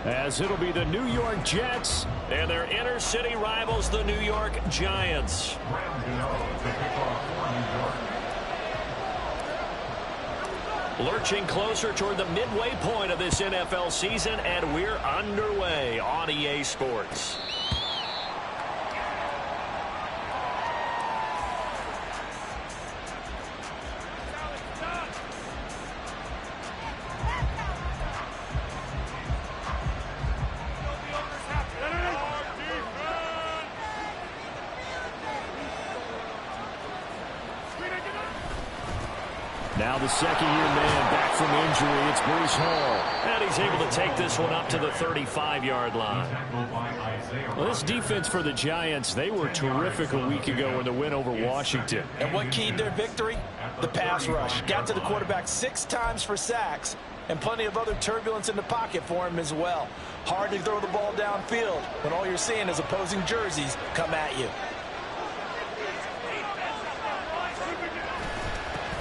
as it'll be the New York Jets and their inner city rivals, the New York Giants. Lurching closer toward the midway point of this NFL season, and we're underway on EA Sports. Now the second-year man back from injury. It's Breece Hall. And he's able to take this one up to the 35-yard line. Well, this defense for the Giants, they were terrific a week ago in the win over Washington. And what keyed their victory? The pass rush. Got to the quarterback 6 times for sacks, and plenty of other turbulence in the pocket for him as well. Hard to throw the ball downfield when all you're seeing is opposing jerseys come at you.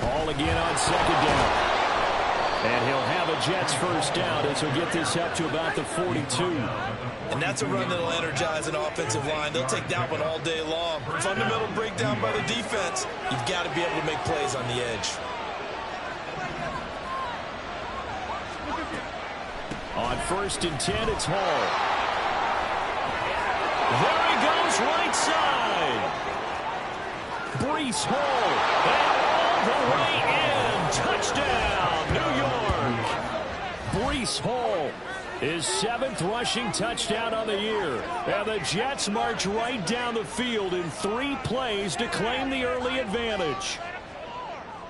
Ball again on second down. And he'll have a Jets first down as he'll get this up to about the 42. And that's a run that'll energize an offensive line. They'll take that one all day long. Fundamental breakdown by the defense. You've got to be able to make plays on the edge. On 1st and 10, it's Hall. There he goes, right side. Breece Hall. The way in. Touchdown, New York. Breece Hall, his 7th rushing touchdown on the year. And the Jets march right down the field in 3 plays to claim the early advantage.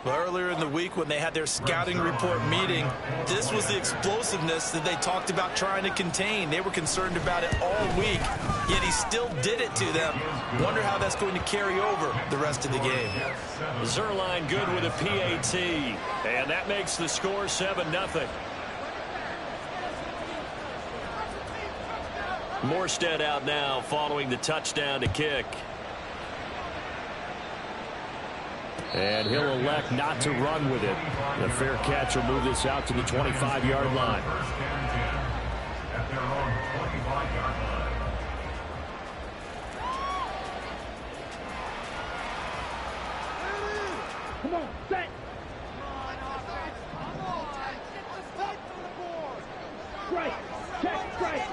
Well, earlier in the week when they had their scouting report meeting, this was the explosiveness that they talked about trying to contain. They were concerned about it all week, yet he still did it to them. Wonder how that's going to carry over the rest of the game. Zerline good with a PAT, and that makes the score 7-0. Morstead out now following the touchdown to kick. And he'll elect not to run with it. The fair catch will move this out to the 25-yard line. Come on, set. Strike. Check, strike.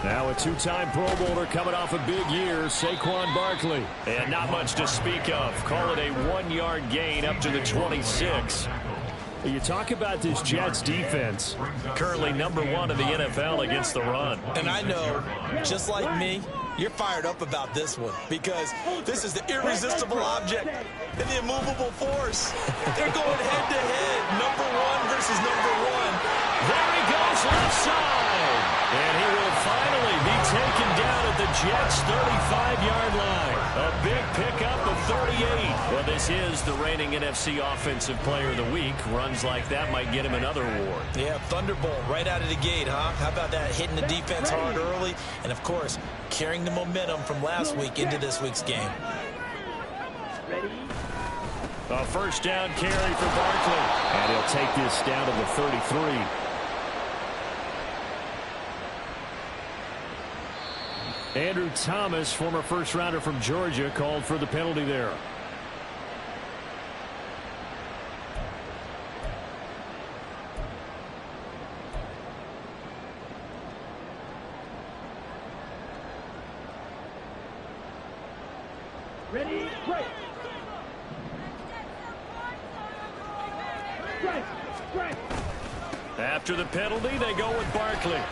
Now a 2-time Pro Bowler coming off a big year, Saquon Barkley. And not much to speak of. Call it a 1-yard gain up to the 26. You talk about this Jets defense, currently #1 in the NFL against the run. And I know, just like me, you're fired up about this one because this is the irresistible object and the immovable force. They're going head-to-head, #1 versus #1. There he goes, left side. And he will finally be taken down at the Jets' 35-yard line. A big pickup of 38. Well, this is the reigning NFC Offensive Player of the Week. Runs like that might get him another award. Yeah, Thunderbolt right out of the gate, huh? How about that, hitting the defense hard early? And, of course, carrying the momentum from last week into this week's game. A first down carry for Barkley. And he'll take this down to the 33. Andrew Thomas, former first-rounder from Georgia, called for the penalty there. Ready, break. Strike, strike. After the penalty, they go with Barkley.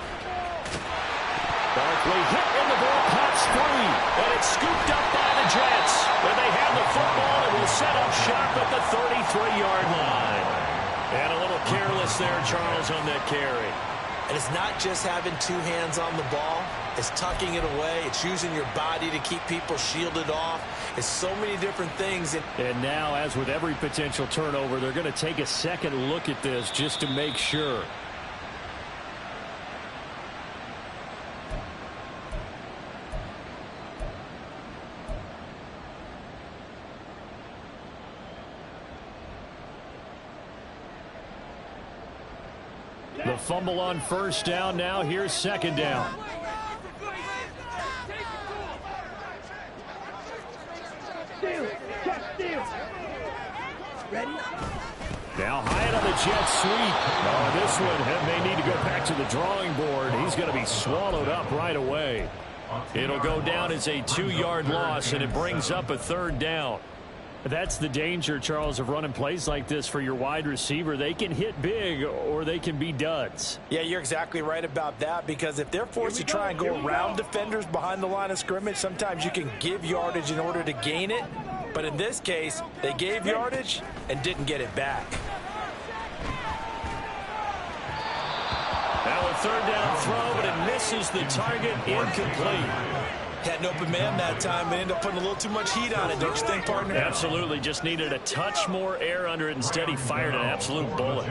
Barkley hit and the ball pops free. And it's scooped up by the Jets. When they have the football, it will set up shop at the 33-yard line. And a little careless there, Charles, on that carry. And it's not just having 2 hands on the ball. It's tucking it away. It's using your body to keep people shielded off. It's so many different things. And now, as with every potential turnover, they're going to take a second look at this just to make sure. The fumble on first down. Now here's second down. Steal. Check steal. Ready? Now high on the jet sweep. Oh, this one may need to go back to the drawing board. He's going to be swallowed up right away. It'll go down as a 2-yard loss, and it brings up a third down. That's the danger, Charles, of running plays like this for your wide receiver. They can hit big or they can be duds. Yeah, you're exactly right about that, because if they're forced to try and go around defenders behind the line of scrimmage, sometimes you can give yardage in order to gain it. But in this case, they gave yardage and didn't get it back. Now a third down throw, but it misses the target, incomplete. Had an open man that time and ended up putting a little too much heat on it, don't you think, partner? Absolutely. Just needed a touch more air under it. Instead, he fired an absolute bullet.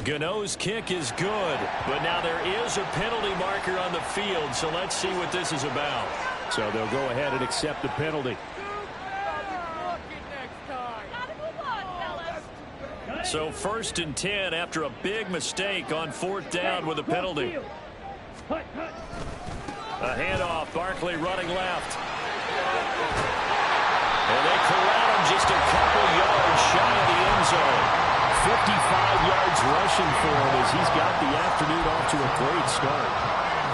Gano's kick is good, but now there is a penalty marker on the field, so let's see what this is about. So they'll go ahead and accept the penalty. So 1st and 10 after a big mistake on 4th down with a penalty. A handoff, Barkley running left. And they corral him just a couple yards shy of the end zone. 55 yards rushing for him as he's got the afternoon off to a great start.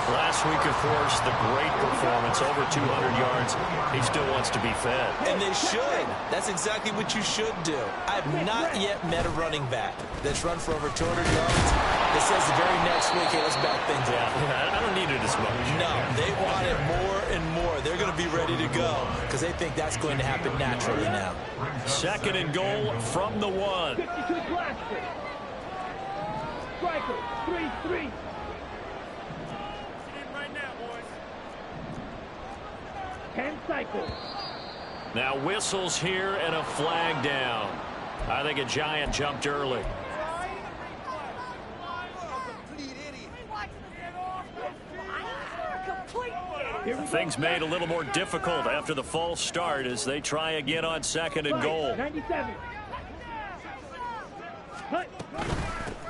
Last week, of course, the great performance, over 200 yards. He still wants to be fed. And they should. That's exactly what you should do. I have not yet met a running back that's run for over 200 yards that says the very next week, hey, let's back things up. Yeah, I don't need it as much. No, they want it more and more. They're going to be ready to go because they think that's going to happen naturally now. 2nd and goal from the 1. 52 blaster. Striker, 3-3. 10 cycles. Now whistles here and a flag down. I think a Giant jumped early. Things made a little more difficult after the false start as they try again on 2nd and goal. 97.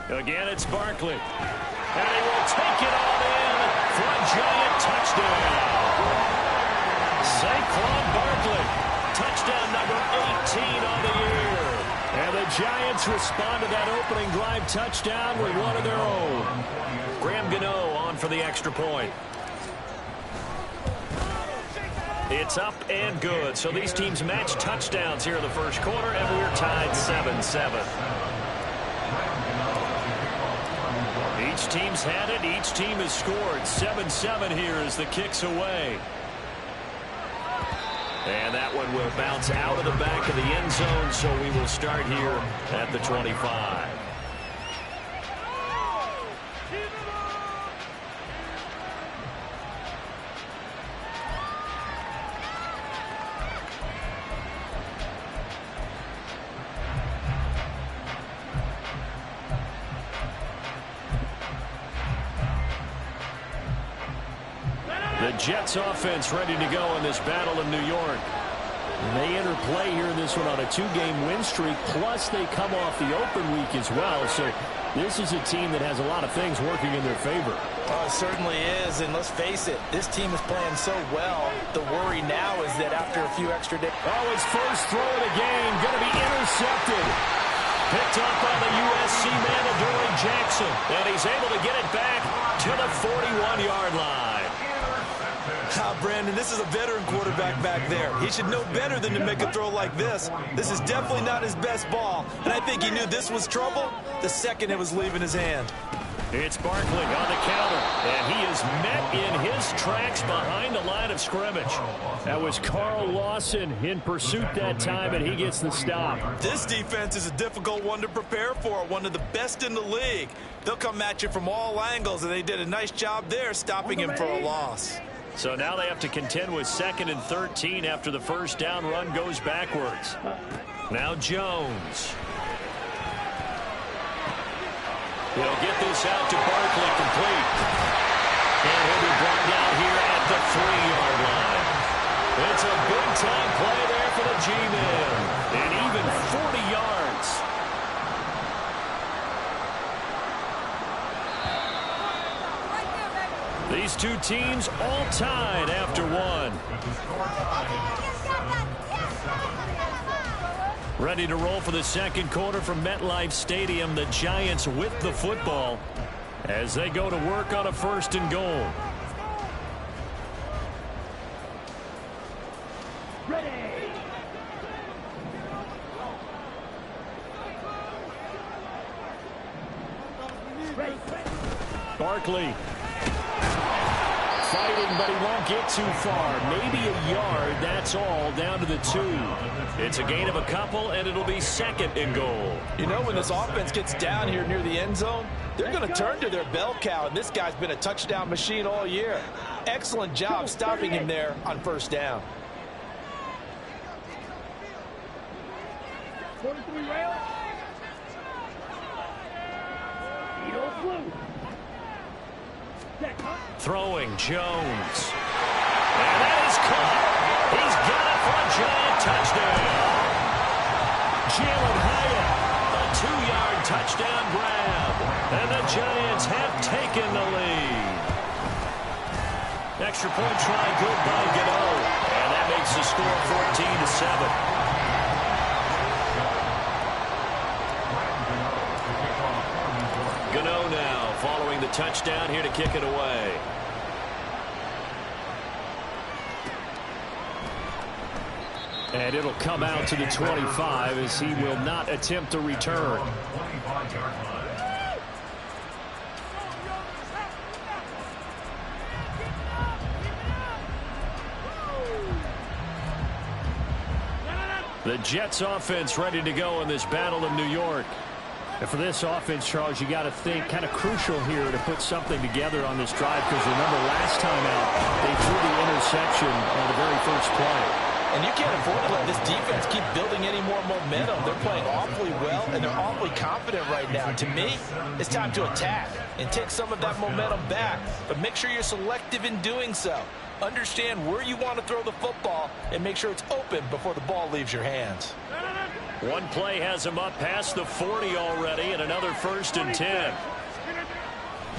Again, it's Barkley. And he will take it all in for a Giant touchdown. Saquon Barkley, touchdown number 18 on the year. And the Giants respond to that opening drive touchdown with one of their own. Graham Gano on for the extra point. It's up and good. So these teams match touchdowns here in the first quarter, and we're tied 7-7. Each team's had it. Each team has scored. 7-7 here as the kick's away. And that one will bounce out of the back of the end zone, so we will start here at the 25. The Jets offense ready to go in this battle in New York. They enter play here in this one on a 2-game win streak, plus they come off the open week as well. So this is a team that has a lot of things working in their favor. Oh, it certainly is, and let's face it, this team is playing so well. The worry now is that after a few extra days... Oh, his first throw of the game, going to be intercepted. Picked up by the USC man, Adoree Jackson, and he's able to get it back to the 41-yard line. Brandon, this is a veteran quarterback back there. He should know better than to make a throw like this. This is definitely not his best ball, and I think he knew this was trouble the second it was leaving his hand. It's Barkley on the counter, and he is met in his tracks behind the line of scrimmage. That was Carl Lawson in pursuit that time, and he gets the stop. This defense is a difficult one to prepare for, one of the best in the league. They'll come at you from all angles, and they did a nice job there stopping him for a loss. So now they have to contend with 2nd and 13 after the first down run goes backwards. Now Jones. He'll get this out to Barkley, complete. And he'll be brought down here at the 3-yard line. It's a big-time play there for the G-Men. And even 40 two teams all tied after one. Ready to roll for the second quarter from MetLife Stadium. The Giants with the football as they go to work on a 1st and goal. Ready. Ready. Barkley fighting, but he won't get too far. Maybe a yard, that's all, down to the 2. It's a gain of a couple, and it'll be 2nd and goal. You know, when this offense gets down here near the end zone, they're going to turn to their bell cow, and this guy's been a touchdown machine all year. Excellent job stopping him there on 1st down. 43 rail. Eagle blue. Throwing Jones. And that is caught. He's got it for a giant touchdown. Jalen Hyatt, a 2-yard touchdown grab. And the Giants have taken the lead. Extra point try good by Gano. And that makes the score 14-7. Gano now following the touchdown here to kick it away. And it'll come out to the 25 as he will not attempt to return. The Jets offense ready to go in this battle of New York. And for this offense, Charles, you got to think kind of crucial here to put something together on this drive, because remember last time out they threw the interception on the very first play. And you can't afford to let this defense keep building any more momentum. They're playing awfully well, and they're awfully confident right now. To me, it's time to attack and take some of that momentum back. But make sure you're selective in doing so. Understand where you want to throw the football and make sure it's open before the ball leaves your hands. One play has him up past the 40 already, and another 1st and 10.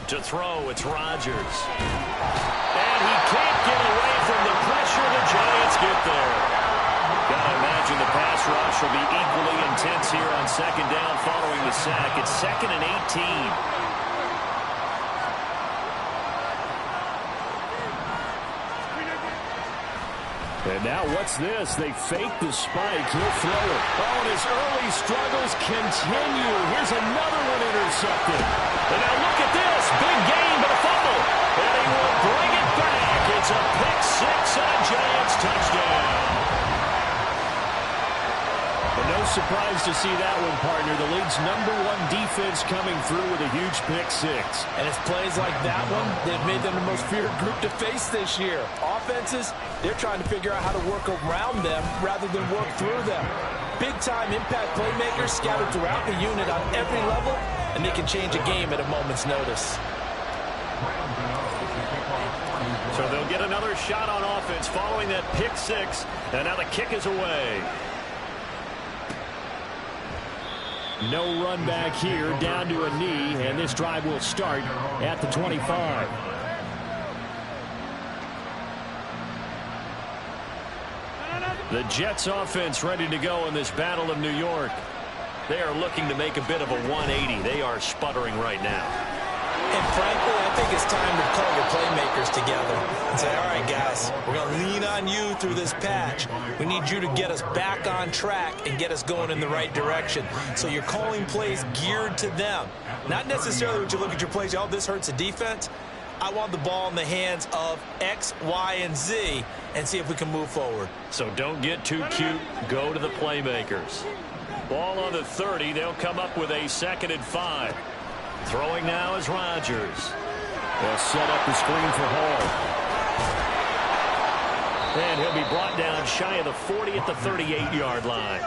To throw, it's Rodgers. And he can't get away from the pressure. The Giants get there. Gotta imagine the pass rush will be equally intense here on 2nd down following the sack. It's 2nd and 18. And now what's this? They fake the spike. He'll throw it. Oh, and his early struggles continue. Here's another one intercepted. And now look at this. Big gain, but a fumble. And he will bring it back. It's a pick 6 and a Giants touchdown. But no surprise to see that one, partner. The league's #1 defense coming through with a huge pick 6. And it's plays like that one that made them the most feared group to face this year. Offenses, they're trying to figure out how to work around them rather than work through them. Big-time impact playmakers scattered throughout the unit on every level, and they can change a game at a moment's notice. So they'll get another shot on offense following that pick 6, and now the kick is away. No run back here, down to a knee, and this drive will start at the 25. The Jets offense ready to go in this battle of New York. They are looking to make a bit of a 180. They are sputtering right now. And frankly, I think it's time to call your playmakers together and say, all right, guys, we're going to lean on you through this patch. We need you to get us back on track and get us going in the right direction. So you're calling plays geared to them. Not necessarily when you look at your plays, oh, this hurts the defense. I want the ball in the hands of X, Y, and Z and see if we can move forward. So don't get too cute. Go to the playmakers. Ball on the 30. They'll come up with a 2nd and 5. Throwing now is Rodgers. They'll set up the screen for Hall. And he'll be brought down shy of the 40 at the 38-yard line.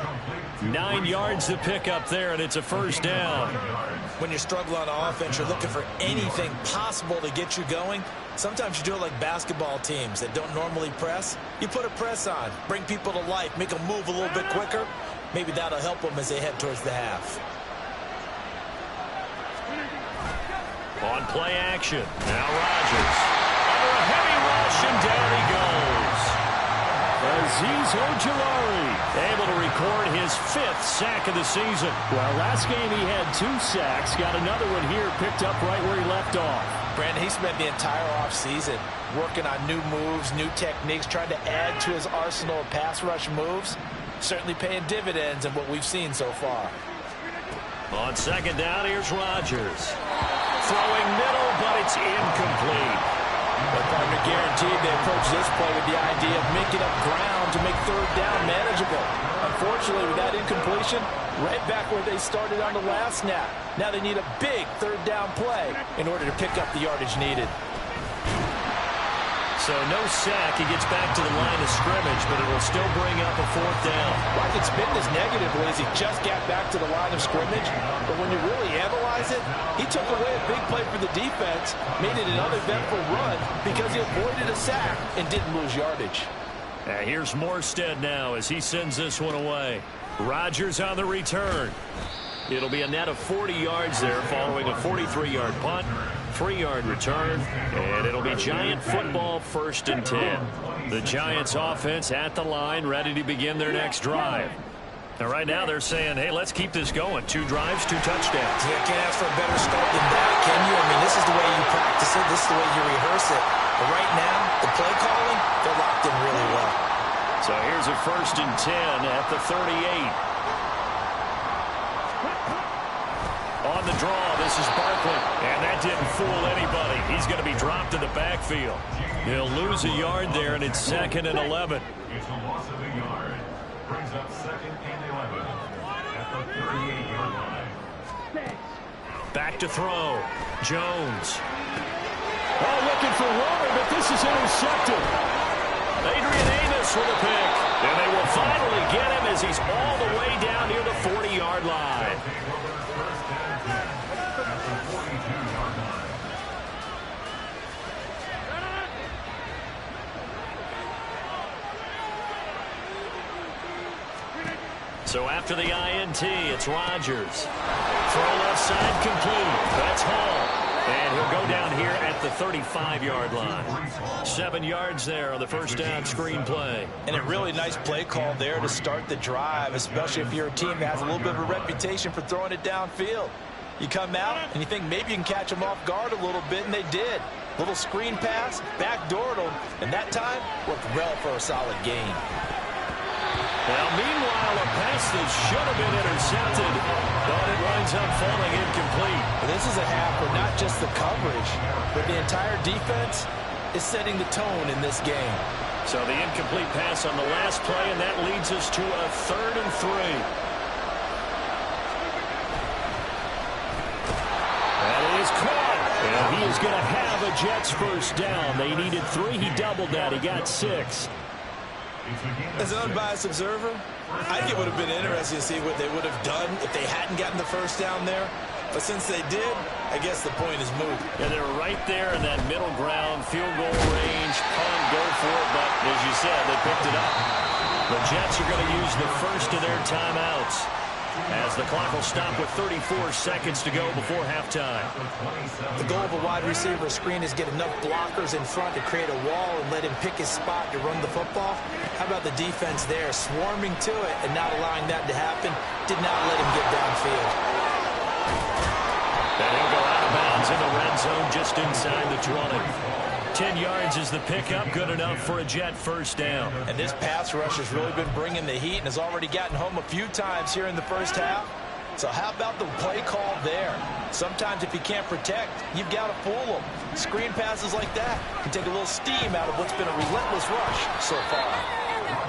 9 yards to pick up there, and it's a 1st down. When you struggle on offense, you're looking for anything possible to get you going. Sometimes you do it like basketball teams that don't normally press. You put a press on, bring people to life, make them move a little bit quicker. Maybe that'll help them as they head towards the half. On play action, now Rodgers. for a heavy rush, and down he goes. Azeez Ojulari able to record his 5th sack of the season. Well, last game he had 2 sacks. Got another one here, picked up right where he left off. Brandon, he spent the entire offseason working on new moves, new techniques, trying to add to his arsenal of pass rush moves. Certainly paying dividends in what we've seen so far. On second down, here's Rodgers. Throwing middle, but it's incomplete. But partner guaranteed they approach this play with the idea of making up ground to make third down manageable. Unfortunately, with that incompletion, right back where they started on the last snap. Now they need a big third down play in order to pick up the yardage needed. So no sack. He gets back to the line of scrimmage, but it'll still bring up a 4th down. Well, I can spin this negatively as he just got back to the line of scrimmage. But when you really analyze it, he took away a big play for the defense, made it an uneventful run because he avoided a sack and didn't lose yardage. Here's Morstead now as he sends this one away. Rodgers on the return. It'll be a net of 40 yards there following a 43-yard punt, 3-yard return, and it'll be Giant football 1st and 10. The Giants offense at the line, ready to begin their next drive. And right now they're saying, hey, let's keep this going. 2 drives, 2 touchdowns. Yeah, can't ask for a better start than that, can you? I mean, this is the way you practice it. This is the way you rehearse it. But right now, the play calling, they're locked in really well. So here's a 1st and 10 at the 38. On the draw, this is Barkley. And that didn't fool anybody. He's going to be dropped in the backfield. He'll lose a yard there, and it's 2nd and 11. It's a loss of a yard. Brings up 2nd and 11 at the 38-yard line. Back to throw. Jones. Oh, looking for Warner, but this is intercepted. Adrian Amos with a pick. And they will finally get him as he's all the way down near the 40-yard line. So after the INT, it's Rodgers. Throw left side complete. That's Hall. And he'll go down here at the 35-yard line. 7 yards there on the 1st down screen play. And a really nice play call there to start the drive, especially if you're a team that has a little bit of a reputation for throwing it downfield. You come out and you think maybe you can catch them off guard a little bit, and they did. Little screen pass, backdoored them, and that time worked well for a solid gain. Now, meanwhile, a pass that should have been intercepted, but it winds up falling incomplete. This is a half where not just the coverage, but the entire defense is setting the tone in this game. So the incomplete pass on the last play, and that leads us to a 3rd and 3. That is caught. And he is going to have a Jets 1st down. They needed 3. He doubled that. He got 6. As an unbiased observer, I think it would have been interesting to see what they would have done if they hadn't gotten the 1st down there. But since they did, I guess the point is moot. And they're right there in that middle ground, field goal range, punt, go for it. But as you said, they picked it up. The Jets are going to use the 1st of their timeouts as the clock will stop with 34 seconds to go before halftime. The goal of a wide receiver screen is get enough blockers in front to create a wall and let him pick his spot to run the football. How about the defense there, swarming to it and not allowing that to happen? Did not let him get downfield. And he'll go out of bounds in the red zone just inside the 20. 10 yards is the pickup, good enough for a Jet 1st down. And this pass rush has really been bringing the heat and has already gotten home a few times here in the 1st half. So how about the play call there? Sometimes if you can't protect, you've got to fool them. Screen passes like that can take a little steam out of what's been a relentless rush so far.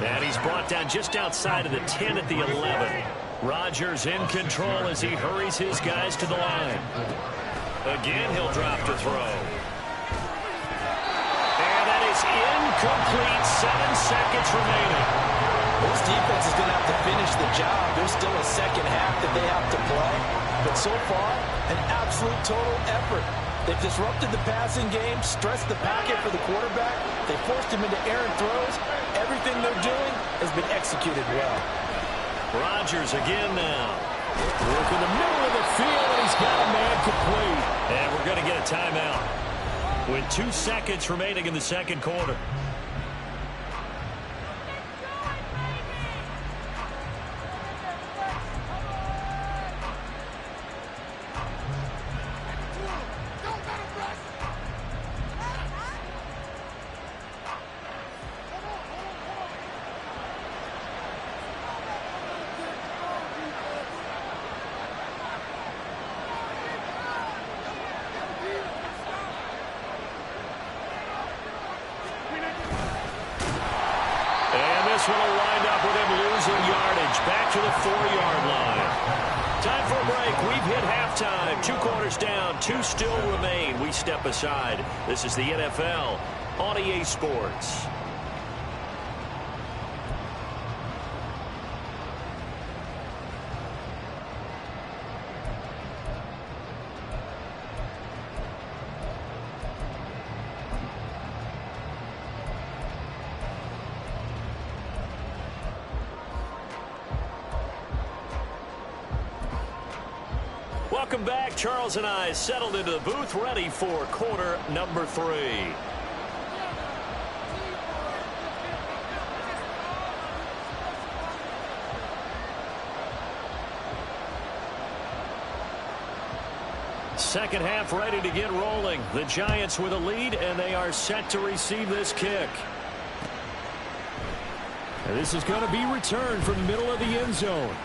And he's brought down just outside of the 10 at the 11. Rodgers in control as he hurries his guys to the line. Again, he'll drop to throw. Incomplete, 7 seconds remaining. This defense is going to have to finish the job. There's still a second half that they have to play. But so far, an absolute total effort. They've disrupted the passing game, stressed the pocket for the quarterback. They forced him into errant throws. Everything they're doing has been executed well. Rodgers again now. Work in the middle of the field, and he's got a man complete. And we're going to get a timeout. with 2 seconds remaining in the second quarter. This one will wind up with him losing yardage back to the 4-yard line. Time for a break. We've hit halftime. 2 quarters down. 2 still remain. We step aside. This is the NFL on EA Sports. Welcome back. Charles and I settled into the booth, ready for quarter number 3. Second half ready to get rolling. The Giants with a lead, and they are set to receive this kick. And this is going to be returned from the middle of the end zone.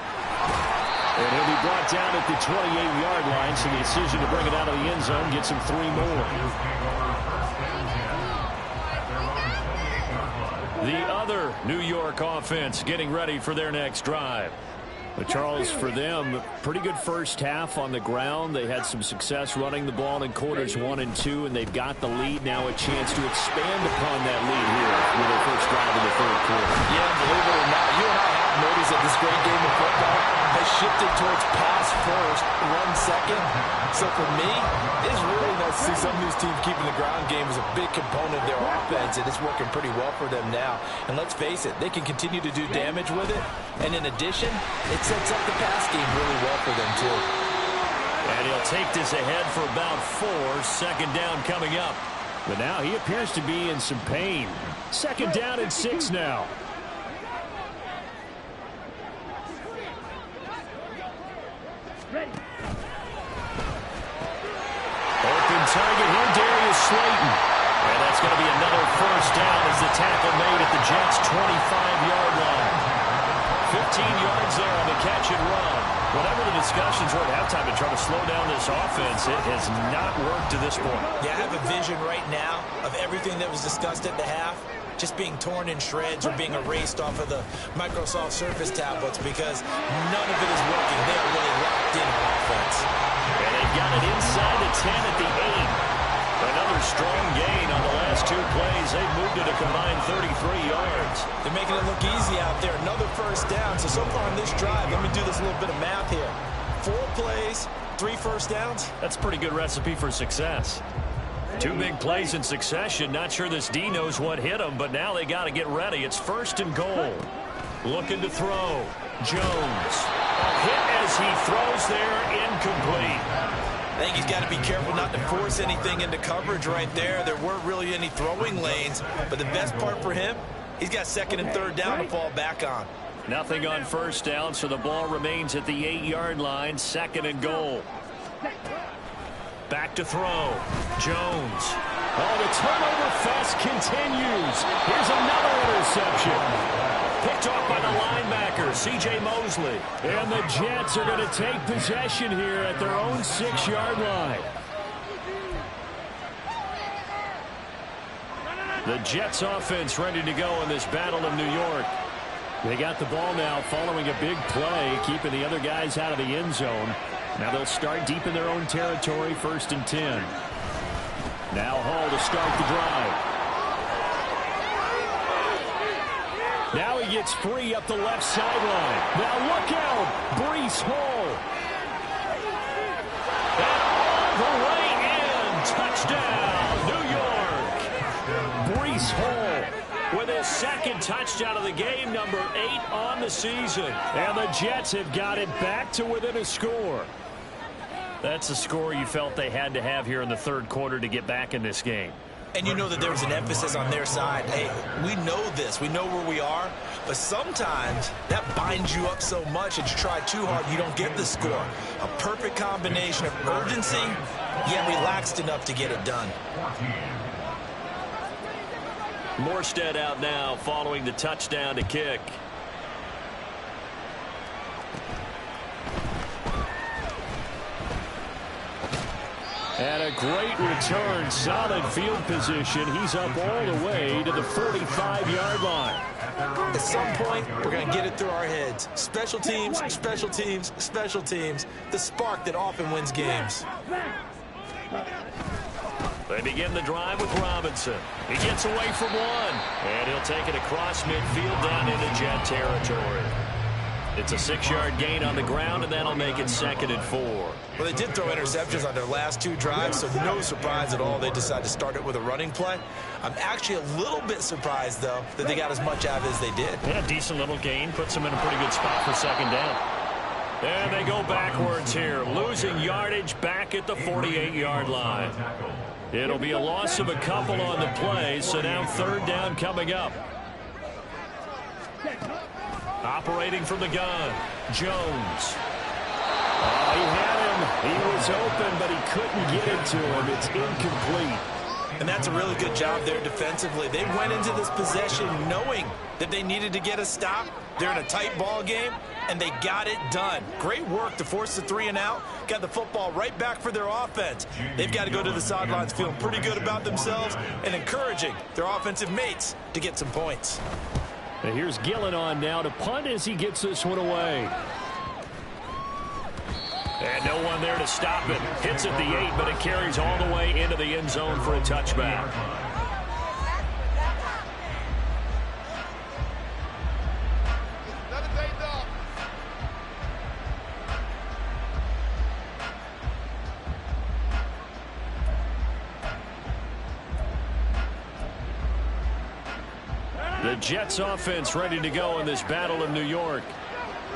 And he'll be brought down at the 28-yard line, so the decision to bring it out of the end zone gets him 3 more. The other New York offense getting ready for their next drive. But Charles, for them, pretty good first half on the ground. They had some success running the ball in quarters 1 and 2, and they've got the lead now, a chance to expand upon that lead here with their first drive in the third quarter. Yeah, believe it or not, you and I have noticed that this great game of football has shifted towards pass first, run second. So for me, it's really nice to see some of these teams keeping the ground game as a big component of their offense, and it's working pretty well for them now. And let's face it, they can continue to do damage with it. And in addition, it sets up the pass game really well for them too. And he'll take this ahead for about 4. Second down coming up. But now he appears to be in some pain. Second down and 6 now. Open target here, Darius Slayton. And that's going to be another first down as the tackle made at the Jets' 25-yard line. 15 yards there on the catch and run. Whatever the discussions were at halftime to try to slow down this offense, it has not worked to this point. Yeah, I have a vision right now of everything that was discussed at the half just being torn in shreds or being erased off of the Microsoft Surface tablets because none of it is working. They are really locked in on offense. And they've got it inside the 10 at the 8. Another strong gain on the last 2 plays. They've moved it a combined 33 yards. They're making it look easy out there. Another first down. So far on this drive, let me do this little bit of math here. 4 plays, 3 first downs. That's a pretty good recipe for success. 2 big plays in succession. Not sure this D knows what hit him, but now they got to get ready. It's 1st and goal. Looking to throw. Jones. A hit as he throws there, incomplete. I think he's got to be careful not to force anything into coverage right there. There weren't really any throwing lanes, but the best part for him, he's got 2nd and 3rd down to fall back on. Nothing on first down, so the ball remains at the 8-yard line, 2nd and goal. Back to throw. Jones. Oh, the turnover fest continues. Here's another interception. Picked off by the linebacker, C.J. Mosley. And the Jets are going to take possession here at their own 6-yard line. The Jets offense ready to go in this Battle of New York. They got the ball now following a big play, keeping the other guys out of the end zone. Now they'll start deep in their own territory, 1st and 10. Now Hall to start the drive. Now he gets free up the left sideline. Now look out, Breece Hall. And all the way in. Touchdown, New York. Breece Hall with his 2nd touchdown of the game, number 8 on the season. And the Jets have got it back to within a score. That's the score you felt they had to have here in the third quarter to get back in this game. And you know that there was an emphasis on their side. Hey, we know this. We know where we are. But sometimes that binds you up so much that you try too hard, you don't get the score. A perfect combination of urgency, yet relaxed enough to get it done. Morstead out now following the touchdown to kick. And a great return, solid field position. He's up all the way to the 45-yard line. At some point, we're going to get it through our heads. Special teams, special teams, special teams. The spark that often wins games. They begin the drive with Robinson. He gets away from one. And he'll take it across midfield down into Jet territory. It's a 6-yard gain on the ground, and that'll make it 2nd and 4. Well, they did throw interceptions on their last 2 drives, so no surprise at all they decided to start it with a running play. I'm actually a little bit surprised, though, that they got as much out of it as they did. Yeah, decent little gain. Puts them in a pretty good spot for 2nd down. And they go backwards here, losing yardage back at the 48-yard line. It'll be a loss of a couple on the play, so now 3rd down coming up. Operating from the gun, Jones. He had him. He was open, but he couldn't get it to him. It's incomplete. And that's a really good job there defensively. They went into this possession knowing that they needed to get a stop. They're in a tight ball game, and they got it done. Great work to force the 3 and out. Got the football right back for their offense. They've got to go to the sidelines feeling pretty good about themselves and encouraging their offensive mates to get some points. And here's Gillen on now to punt as he gets this one away. And no one there to stop it. Hits at the 8, but it carries all the way into the end zone for a touchback. The Jets offense ready to go in this battle of New York.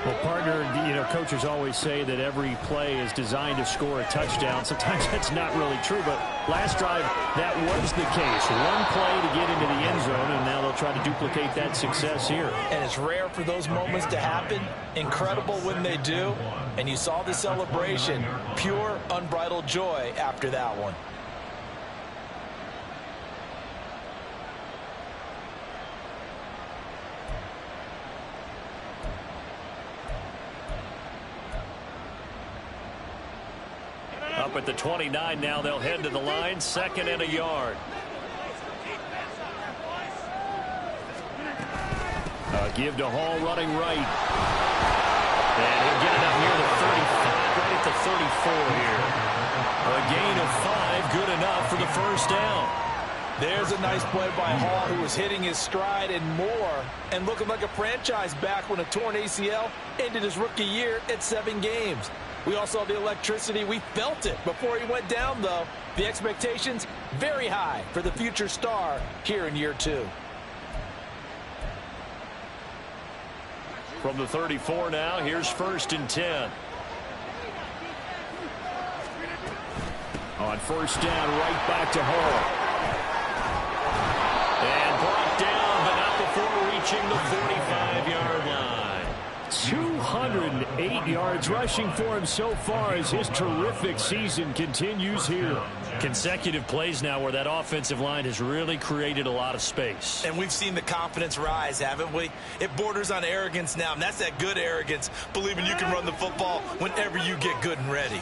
Well, partner, coaches always say that every play is designed to score a touchdown. Sometimes that's not really true, but last drive, that was the case. One play to get into the end zone, and now they'll try to duplicate that success here. And it's rare for those moments to happen. Incredible when they do. And you saw the celebration. Pure, unbridled joy after that one. Up at the 29 now, they'll head to the line, 2nd and a yard. Give to Hall running right. And he'll get it up near the 35, right at the 34 here. A gain of 5, good enough for the 1st down. There's a nice play by Hall, who was hitting his stride and more, and looking like a franchise back when a torn ACL ended his rookie year at 7 games. We all saw the electricity. We felt it before he went down, though. The expectations very high for the future star here in year 2. From the 34 now, here's 1st and 10. On 1st down, right back to Hall. And brought down, but not before reaching the 45-yard line. 208 yards rushing for him so far as his terrific season continues here. Consecutive plays now where that offensive line has really created a lot of space. And we've seen the confidence rise, haven't we? It borders on arrogance now, and that's that good arrogance, believing you can run the football whenever you get good and ready.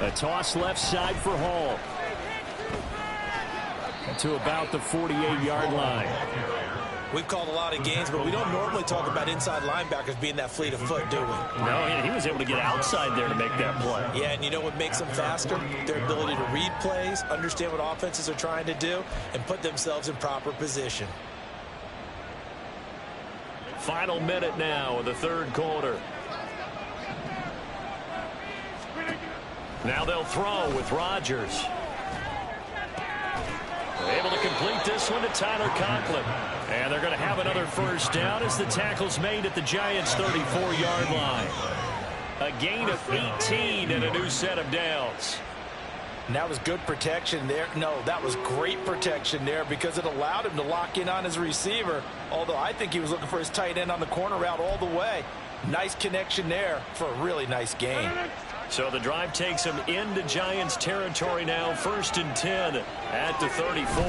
A toss left side for Hall. To about the 48-yard line. We've called a lot of games, but we don't normally talk about inside linebackers being that fleet of foot, do we? No, he was able to get outside there to make that play. Yeah, and you know what makes them faster? Their ability to read plays, understand what offenses are trying to do, and put themselves in proper position. Final minute now of the 3rd quarter. Now they'll throw with Rodgers. Able to complete this one to Tyler Conklin. And they're going to have another 1st down as the tackle's made at the Giants' 34-yard line. A gain of 18 and a new set of downs. And that was good protection there. No, that was great protection there because it allowed him to lock in on his receiver, although I think he was looking for his tight end on the corner route all the way. Nice connection there for a really nice gain. So the drive takes him into Giants territory now, 1st and 10 at the 34.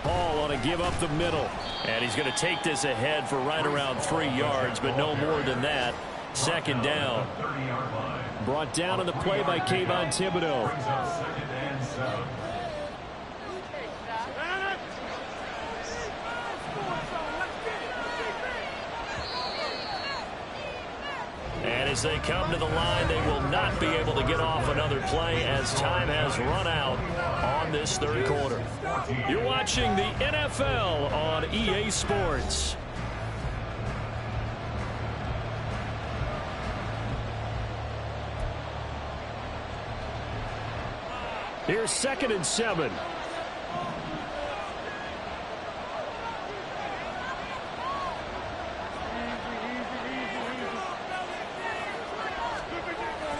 Hall on a give up the middle, and he's going to take this ahead for right around 3 yards, but no more than that. 2nd down. Brought down on the play by Kayvon Thibodeau. Brings up 2nd and 7. And as they come to the line, they will not be able to get off another play as time has run out on this 3rd quarter. You're watching the NFL on EA Sports. Here's 2nd and 7.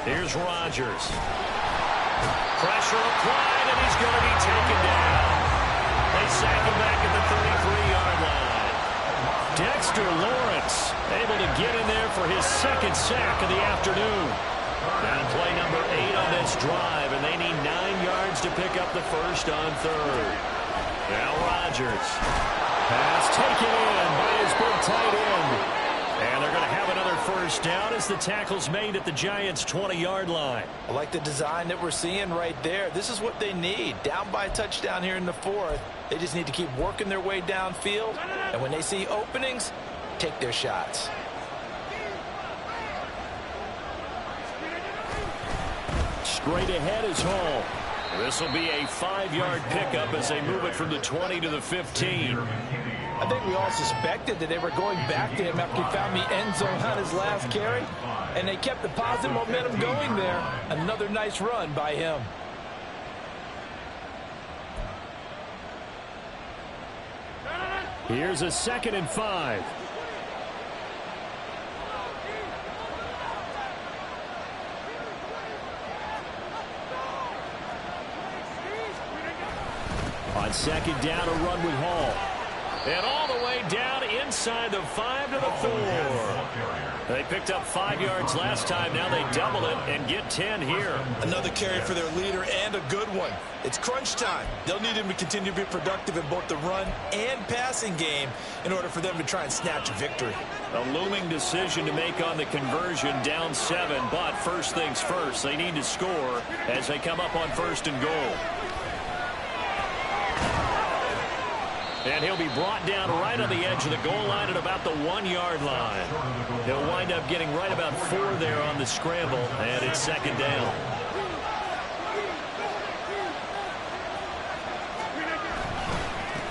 Here's Rodgers. Pressure applied, and he's going to be taken down. They sack him back at the 33-yard line. Dexter Lawrence able to get in there for his 2nd sack of the afternoon. And play number 8 on this drive, and they need 9 yards to pick up the 1st on 3rd. Now Rodgers. Pass taken in by his big tight end. And they're going to have another 1st down as the tackle's made at the Giants' 20-yard line. I like the design that we're seeing right there. This is what they need. Down by a touchdown here in the 4th. They just need to keep working their way downfield. And when they see openings, take their shots. Straight ahead is Hall. This will be a 5-yard pickup as they move it from the 20 to the 15. I think we all suspected that they were going back to him after he found the end zone on his last carry, and they kept the positive momentum going there. Another nice run by him. Here's a 2nd and 5. On 2nd down, a run with Hall. And all the way down inside the 5 to the 4. They picked up 5 yards last time. Now they double it and get 10 here. Another carry for their leader and a good one. It's crunch time. They'll need him to continue to be productive in both the run and passing game in order for them to try and snatch a victory. A looming decision to make on the conversion, down 7. But first things first, they need to score as they come up on 1st and goal. And he'll be brought down right on the edge of the goal line at about the 1-yard line. He'll wind up getting right about 4 there on the scramble, and it's 2nd down.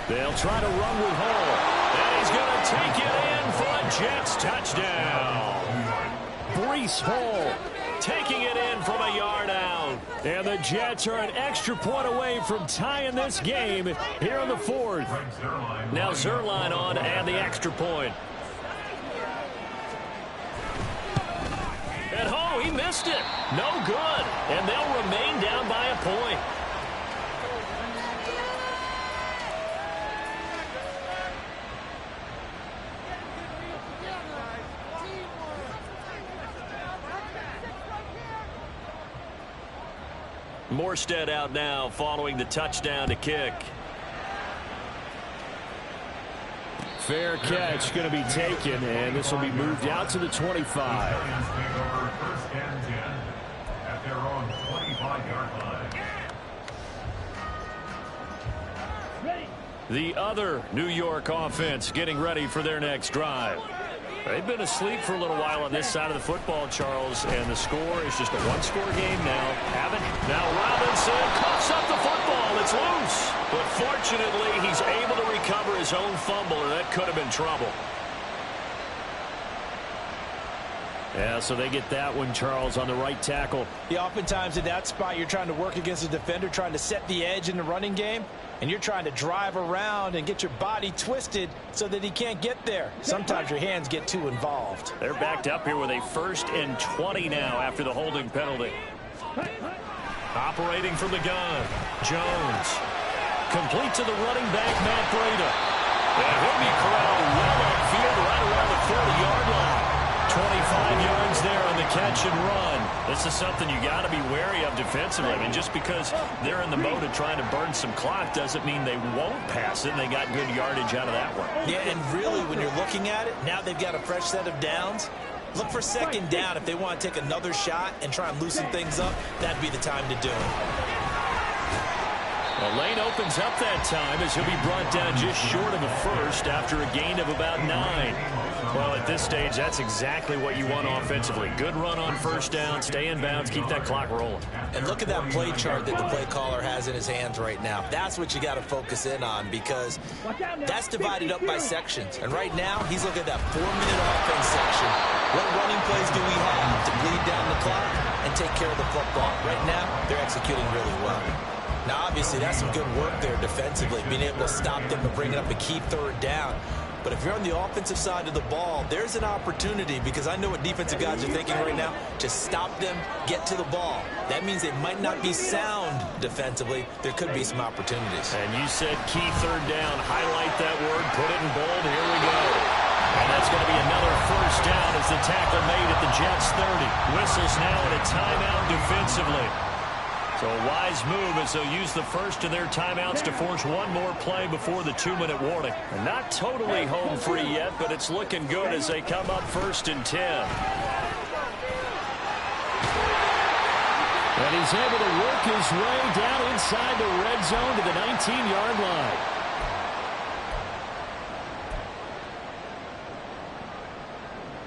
They'll try to run with Hall. And he's going to take it in for a Jets touchdown. Breece Hall taking it in from a yard out. And the Jets are an extra point away from tying this game here in the 4th. Now Zerline on to add the extra point. And oh, he missed it. No good. And they'll remain down by a point. Morstead out now following the touchdown to kick. Fair catch going to be taken, and this will be moved out to the 25. First and 10 at their own 25-yard line. The other New York offense getting ready for their next drive. They've been asleep for a little while on this side of the football, Charles, and the score is just a one-score game now. Now Robinson coughs up the football. It's loose. But fortunately, he's able to recover his own fumble, or that could have been trouble. Yeah, so they get that one, Charles, on the right tackle. Yeah, oftentimes in that spot, you're trying to work against a defender, trying to set the edge in the running game. and you're trying to drive around and get your body twisted so that he can't get there. Sometimes your hands get too involved. They're backed up here with a 1st and 20 now after the holding penalty. Operating from the gun, Jones. Complete to the running back, Matt Breida. And he'll be corralled well upfield right around the 40-yard line. 25 yards there on the catch and run. This is something you got to be wary of defensively. I mean, just because they're in the mode of trying to burn some clock doesn't mean they won't pass it, and they got good yardage out of that one. Yeah, and really, when you're looking at it, now they've got a fresh set of downs. Look for 2nd down. If they want to take another shot and try and loosen things up, that'd be the time to do it. The lane opens up that time as he'll be brought down just short of a 1st after a gain of about 9. Well, at this stage, that's exactly what you want offensively. Good run on 1st down, stay in bounds, keep that clock rolling. And look at that play chart that the play caller has in his hands right now. That's what you got to focus in on, because that's divided up by sections. And right now, he's looking at that 4-minute offense section. What running plays do we have to bleed down the clock and take care of the football? Right now, they're executing really well. Now, obviously, that's some good work there defensively, being able to stop them and bring up a key 3rd down. But if you're on the offensive side of the ball, there's an opportunity, because I know what defensive guys are thinking right now. Just stop them, get to the ball. That means they might not be sound defensively. There could be some opportunities. And you said key 3rd down. Highlight that word, put it in bold. Here we go. And that's going to be another 1st down as the tackle made at the Jets' 30. Whistles now and a timeout defensively. So a wise move as they'll use the first of their timeouts to force one more play before the 2-minute warning. And not totally home free yet, but it's looking good as they come up 1st and 10. And he's able to work his way down inside the red zone to the 19-yard line.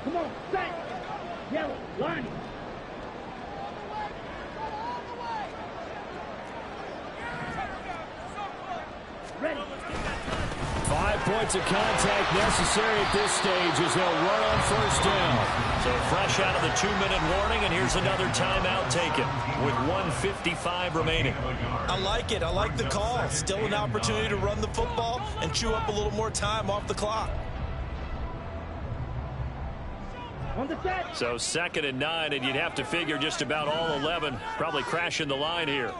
Come on, set. Yellow, line. Ready. 5 points of contact necessary at this stage as they'll run on 1st down. So fresh out of the 2-minute warning, and here's another timeout taken with 1:55 remaining. I like it. I like the call. Still an opportunity to run the football and chew up a little more time off the clock. On the set. So 2nd and 9, and you'd have to figure just about all 11 probably crashing the line here.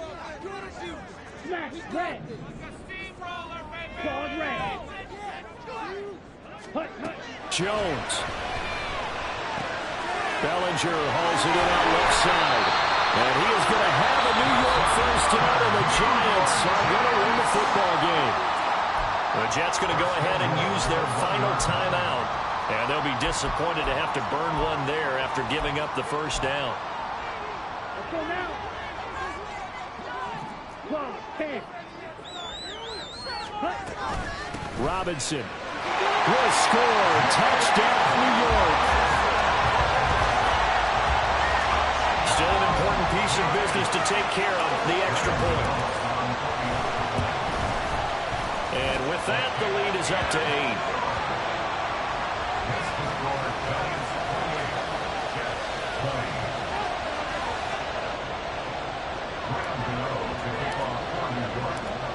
Smash. Red. Dog red. Hut, hut. Jones. Bellinger hauls it in out left side. And he is going to have a New York 1st down, and the Giants are going to win the football game. The Jets going to go ahead and use their final timeout. And they'll be disappointed to have to burn one there after giving up the 1st down. Let's go now. 12, 10. Robinson will score. Touchdown, New York. Still an important piece of business to take care of, the extra point. And with that, the lead is up to 8.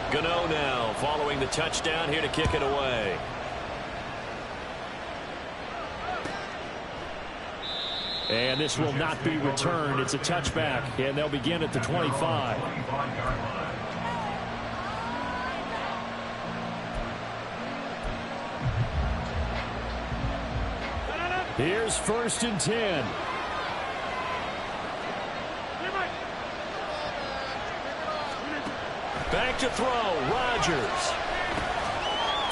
Gano now following the touchdown here to kick it away. And this will not be returned. It's a touchback, and they'll begin at the 25. Here's 1st and 10. Back to throw, Rodgers.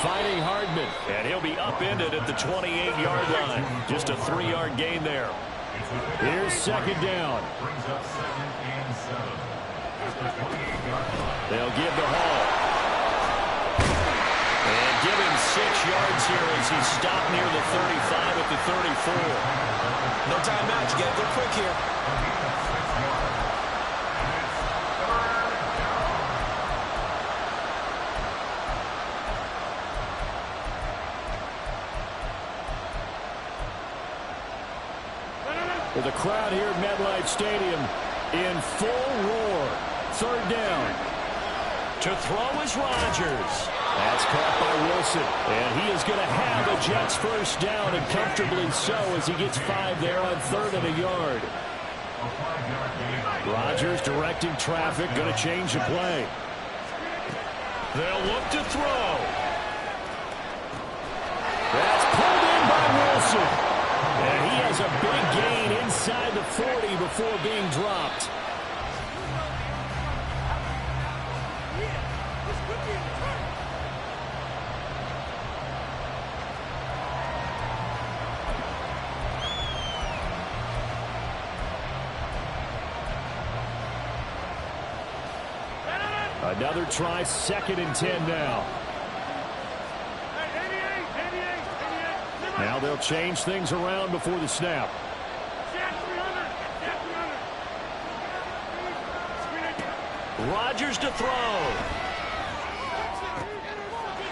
Fighting Hardman. And he'll be upended at the 28-yard line. Just a 3-yard gain there. Here's 2nd down. They'll give to Hall. And give him 6 yards here as he's stopped near the 35 at the 34. No timeout. You got to go quick here. With the crowd here at MetLife Stadium in full roar. 3rd down. To throw is Rodgers. That's caught by Wilson. And he is going to have a Jets first down, and comfortably so, as he gets 5 there on 3rd and a yard. Rodgers directing traffic, going to change the play. They'll look to throw. That's pulled in by Wilson. And he has a big gain inside the 40 before being dropped. Another try, 2nd and 10 now. Now they'll change things around before the snap. Rodgers to throw.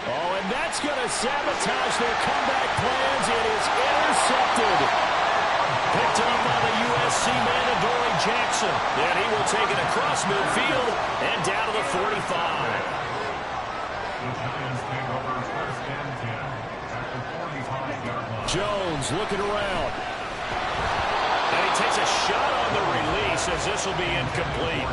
Oh, and that's going to sabotage their comeback plans. It is intercepted. Picked up by the USC man, Adoree Jackson. And he will take it across midfield and down to the 45. The Giants take over 1st and 10 at the 45-yard line. Jones looking around. And he takes a shot on the release as this will be incomplete.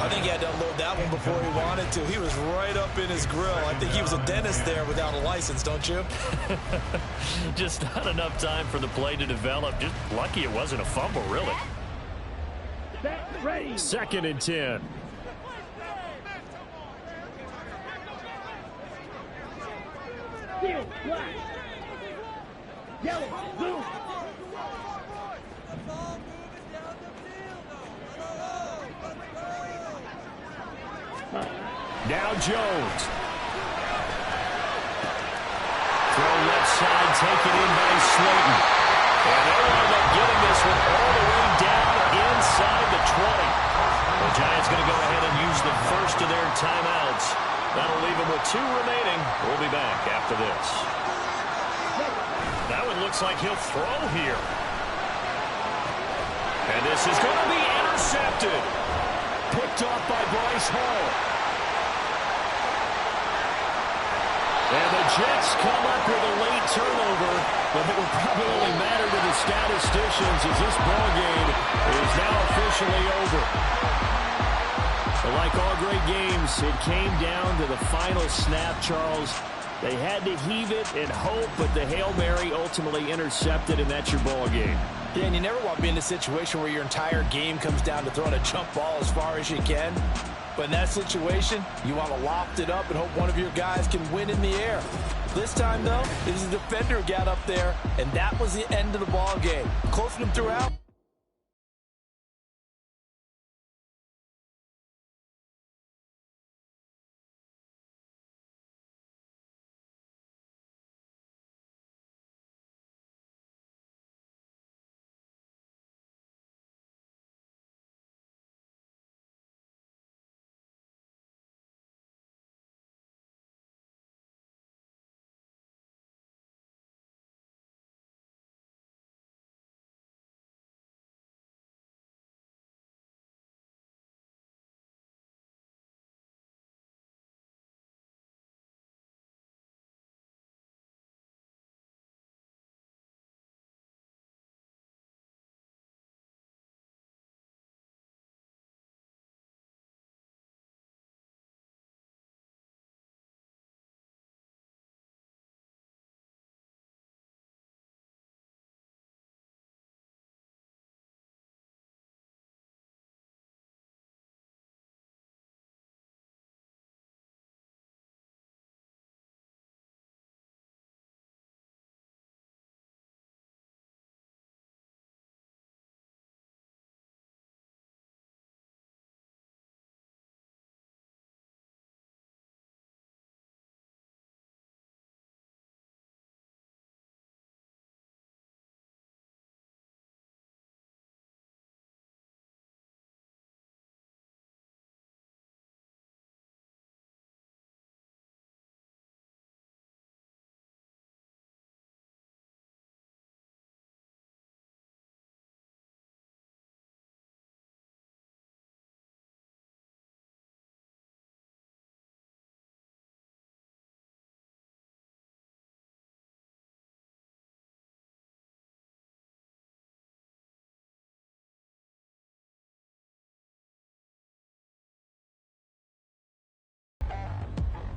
I think he had to unload that one before he wanted to. He was right up in his grill. I think he was a dentist there without a license, don't you? Just not enough time for the play to develop. Just lucky it wasn't a fumble, really. Ready. 2nd and 10. Field, black. Yellow, blue. Now Jones. Throw left side, taken in by Slayton. And they'll end up getting this one all the way down inside the 20. The Giants going to go ahead and use the first of their timeouts. That'll leave them with 2 remaining. We'll be back after this. That one looks like he'll throw here. And this is going to be intercepted. Picked off by Bryce Hall. And the Jets come up with a late turnover, but it will probably only matter to the statisticians as this ball game is now officially over. But like all great games, it came down to the final snap, Charles. They had to heave it and hope, but the Hail Mary ultimately intercepted, and that's your ball game. Yeah, and you never want to be in a situation where your entire game comes down to throwing a jump ball as far as you can. But in that situation, you want to loft it up and hope one of your guys can win in the air. This time, though, it was the defender who got up there, and that was the end of the ball game. Close to him throughout,